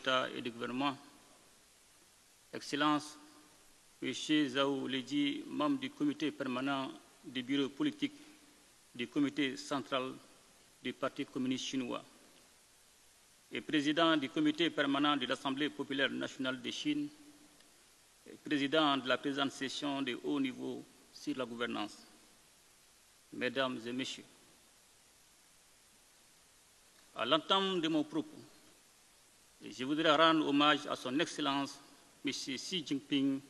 d'État et de gouvernement, Excellences, M. Zhao Leji, membre du comité permanent du bureau politique du comité central du Parti communiste chinois et président du comité permanent de l'Assemblée populaire nationale de Chine, et président de la présente session de haut niveau sur la gouvernance. Mesdames et Messieurs, à l'entame de mon propos, je voudrais rendre hommage à son Excellence M. Xi Jinping,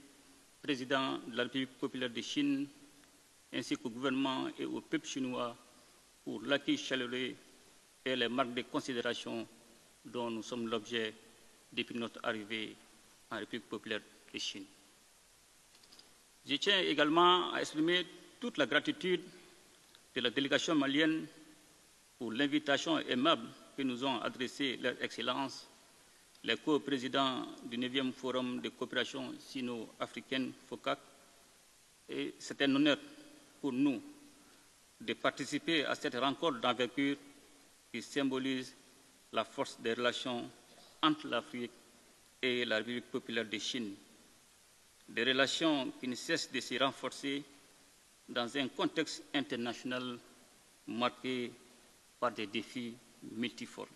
président de la République populaire de Chine, ainsi qu'au gouvernement et au peuple chinois pour l'accueil chaleureux et les marques de considération dont nous sommes l'objet depuis notre arrivée en République populaire de Chine. Je tiens également à exprimer toute la gratitude de la délégation malienne pour l'invitation aimable que nous ont adressée leur Excellence, les co-présidents du 9e Forum de coopération sino-africaine FOCAC. Et c'est un honneur pour nous de participer à cette rencontre d'envergure qui symbolise la force des relations entre l'Afrique et la République populaire de Chine. Des relations qui ne cessent de se renforcer dans un contexte international marqué par des défis multiformes.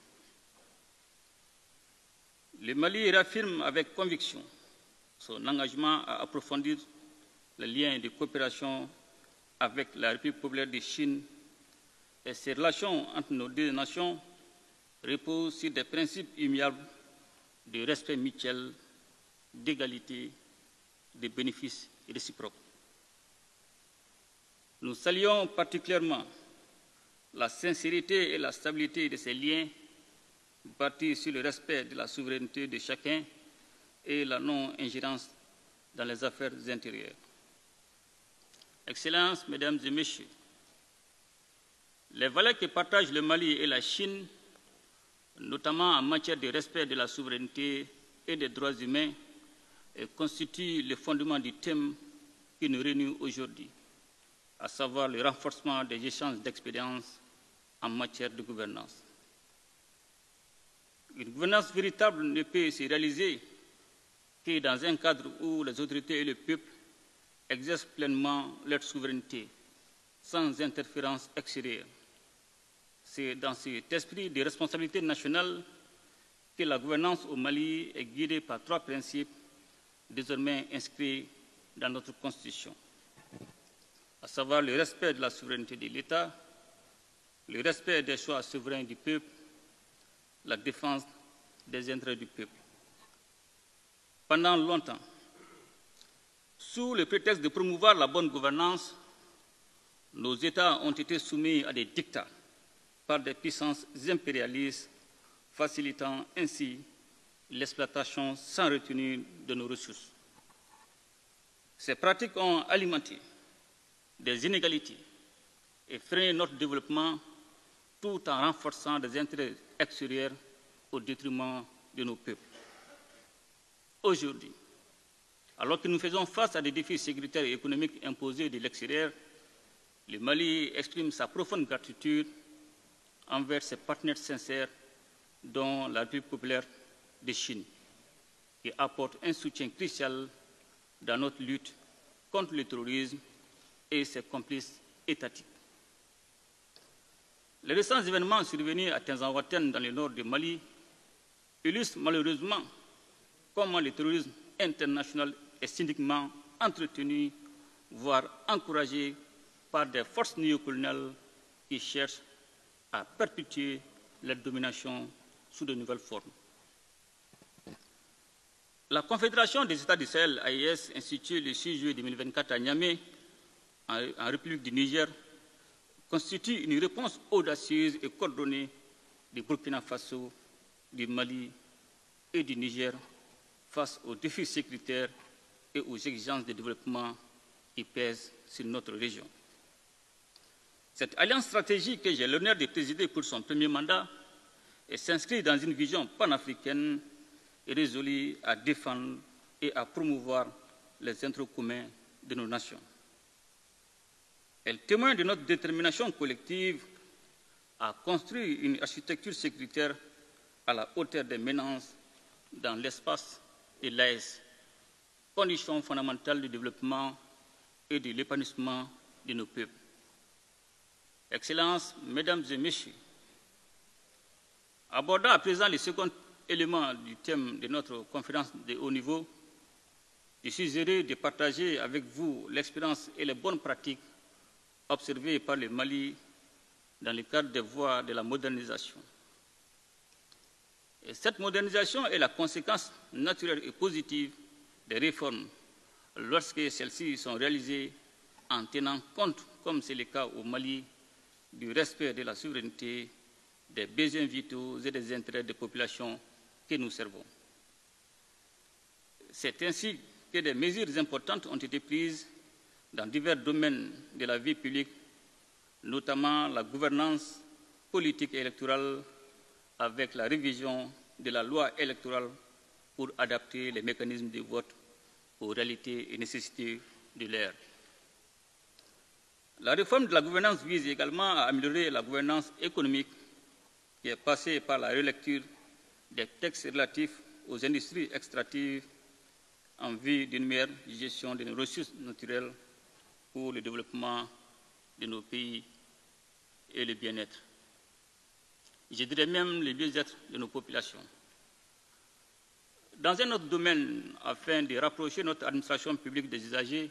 Le Mali réaffirme avec conviction son engagement à approfondir les liens de coopération avec la République populaire de Chine et ces relations entre nos deux nations reposent sur des principes immuables de respect mutuel, d'égalité, de bénéfices réciproques. Nous saluons particulièrement la sincérité et la stabilité de ces liens bâtis sur le respect de la souveraineté de chacun et la non-ingérence dans les affaires intérieures. Excellences, Mesdames et Messieurs, les valeurs que partagent le Mali et la Chine, notamment en matière de respect de la souveraineté et des droits humains, constituent le fondement du thème qui nous réunit aujourd'hui, à savoir le renforcement des échanges d'expériences en matière de gouvernance. Une gouvernance véritable ne peut se réaliser que dans un cadre où les autorités et le peuple exercent pleinement leur souveraineté, sans interférence extérieure. C'est dans cet esprit de responsabilité nationale que la gouvernance au Mali est guidée par trois principes désormais inscrits dans notre Constitution, à savoir le respect de la souveraineté de l'État, le respect des choix souverains du peuple, la défense des intérêts du peuple. Pendant longtemps, sous le prétexte de promouvoir la bonne gouvernance, nos États ont été soumis à des dictats par des puissances impérialistes, facilitant ainsi l'exploitation sans retenue de nos ressources. Ces pratiques ont alimenté des inégalités et freiné notre développement tout en renforçant des intérêts extérieurs au détriment de nos peuples. Aujourd'hui, alors que nous faisons face à des défis sécuritaires et économiques imposés de l'extérieur, le Mali exprime sa profonde gratitude envers ses partenaires sincères, dont la République populaire de Chine, qui apporte un soutien crucial dans notre lutte contre le terrorisme et ses complices étatiques. Les récents événements survenus à Tinzaouaten, dans le nord du Mali, illustrent malheureusement comment le terrorisme international est cyniquement entretenu, voire encouragé par des forces néocoloniales qui cherchent à perpétuer leur domination sous de nouvelles formes. La Confédération des États du Sahel, AES, instituée le 6 juillet 2024 à Niamey, en République du Niger, constitue une réponse audacieuse et coordonnée du Burkina Faso, du Mali et du Niger face aux défis sécuritaires et aux exigences de développement qui pèsent sur notre région. Cette alliance stratégique que j'ai l'honneur de présider pour son premier mandat s'inscrit dans une vision panafricaine et résolue à défendre et à promouvoir les intérêts communs de nos nations. Elle témoigne de notre détermination collective à construire une architecture sécuritaire à la hauteur des menaces dans l'espace de l'AES, condition fondamentale du développement et de l'épanouissement de nos peuples. Excellences, Mesdames et Messieurs, abordant à présent le second élément du thème de notre conférence de haut niveau, je suis heureux de partager avec vous l'expérience et les bonnes pratiques observées par le Mali dans le cadre des voies de la modernisation. Et cette modernisation est la conséquence naturelle et positive des réformes lorsque celles-ci sont réalisées en tenant compte, comme c'est le cas au Mali, du respect de la souveraineté, des besoins vitaux et des intérêts des populations que nous servons. C'est ainsi que des mesures importantes ont été prises dans divers domaines de la vie publique, notamment la gouvernance politique et électorale, avec la révision de la loi électorale pour adapter les mécanismes de vote aux réalités et nécessités de l'ère. La réforme de la gouvernance vise également à améliorer la gouvernance économique, qui est passée par la relecture des textes relatifs aux industries extractives en vue d'une meilleure gestion de nos ressources naturelles pour le développement de nos pays et le bien-être. Je dirais même le bien-être de nos populations. Dans un autre domaine, afin de rapprocher notre administration publique des usagers,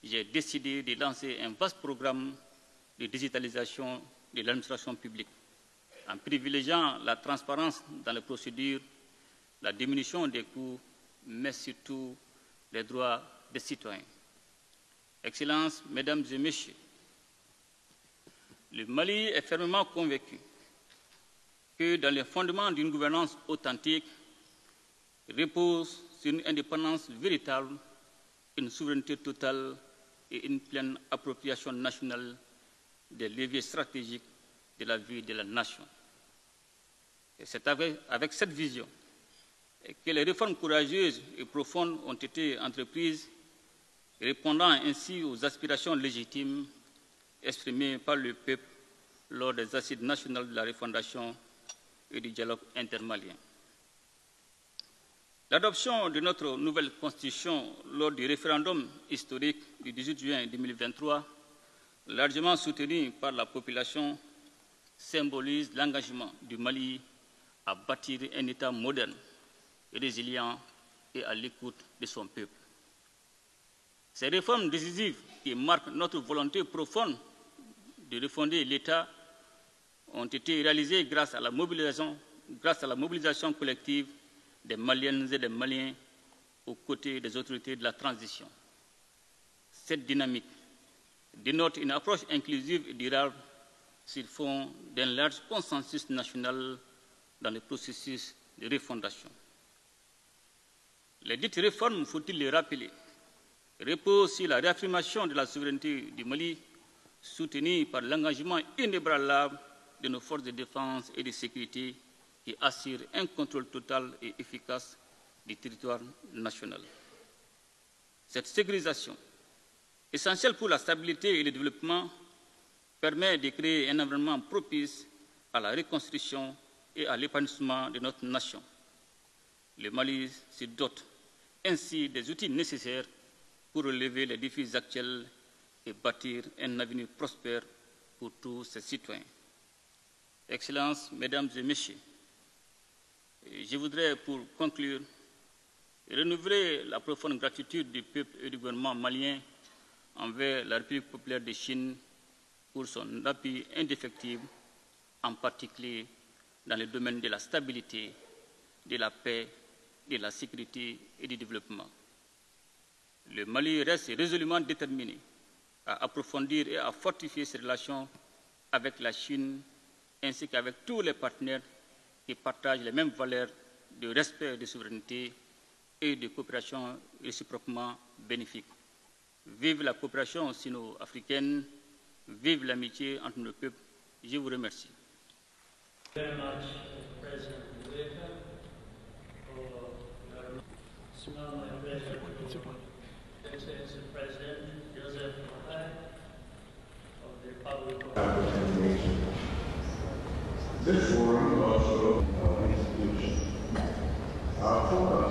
j'ai décidé de lancer un vaste programme de digitalisation de l'administration publique, en privilégiant la transparence dans les procédures, la diminution des coûts, mais surtout les droits des citoyens. Excellences, Mesdames et Messieurs, le Mali est fermement convaincu que dans les fondements d'une gouvernance authentique repose sur une indépendance véritable, une souveraineté totale et une pleine appropriation nationale des leviers stratégiques de la vie de la nation. Et c'est avec cette vision que les réformes courageuses et profondes ont été entreprises, répondant ainsi aux aspirations légitimes exprimées par le peuple lors des assises nationales de la refondation et du dialogue intermalien. L'adoption de notre nouvelle constitution lors du référendum historique du 18 juin 2023, largement soutenu par la population, symbolise l'engagement du Mali à bâtir un État moderne, résilient et à l'écoute de son peuple. Ces réformes décisives qui marquent notre volonté profonde de refonder l'État ont été réalisées grâce à la mobilisation collective des Maliennes et des Maliens aux côtés des autorités de la transition. Cette dynamique dénote une approche inclusive et durable sur fond d'un large consensus national dans le processus de refondation. Les dites réformes, faut-il le rappeler, reposent sur la réaffirmation de la souveraineté du Mali, soutenue par l'engagement inébranlable de nos forces de défense et de sécurité qui assure un contrôle total et efficace du territoire national. Cette sécurisation, essentielle pour la stabilité et le développement, permet de créer un environnement propice à la reconstruction et à l'épanouissement de notre nation. Le Mali se dote ainsi des outils nécessaires pour relever les défis actuels et bâtir un avenir prospère pour tous ses citoyens. Excellences, Mesdames et Messieurs, je voudrais, pour conclure, renouveler la profonde gratitude du peuple et du gouvernement malien envers la République populaire de Chine pour son appui indéfectible, en particulier dans le domaine de la stabilité, de la paix, de la sécurité et du développement. Le Mali reste résolument déterminé à approfondir et à fortifier ses relations avec la Chine ainsi qu'avec tous les partenaires qui partagent les mêmes valeurs de respect de souveraineté et de coopération réciproquement bénéfique. Vive la coopération sino-africaine, vive l'amitié entre nos peuples. Je vous remercie. Very much, President Mbeka, for your small my pleasure to Excellency President Joseph Makai of the Republic of This forum also institution Our program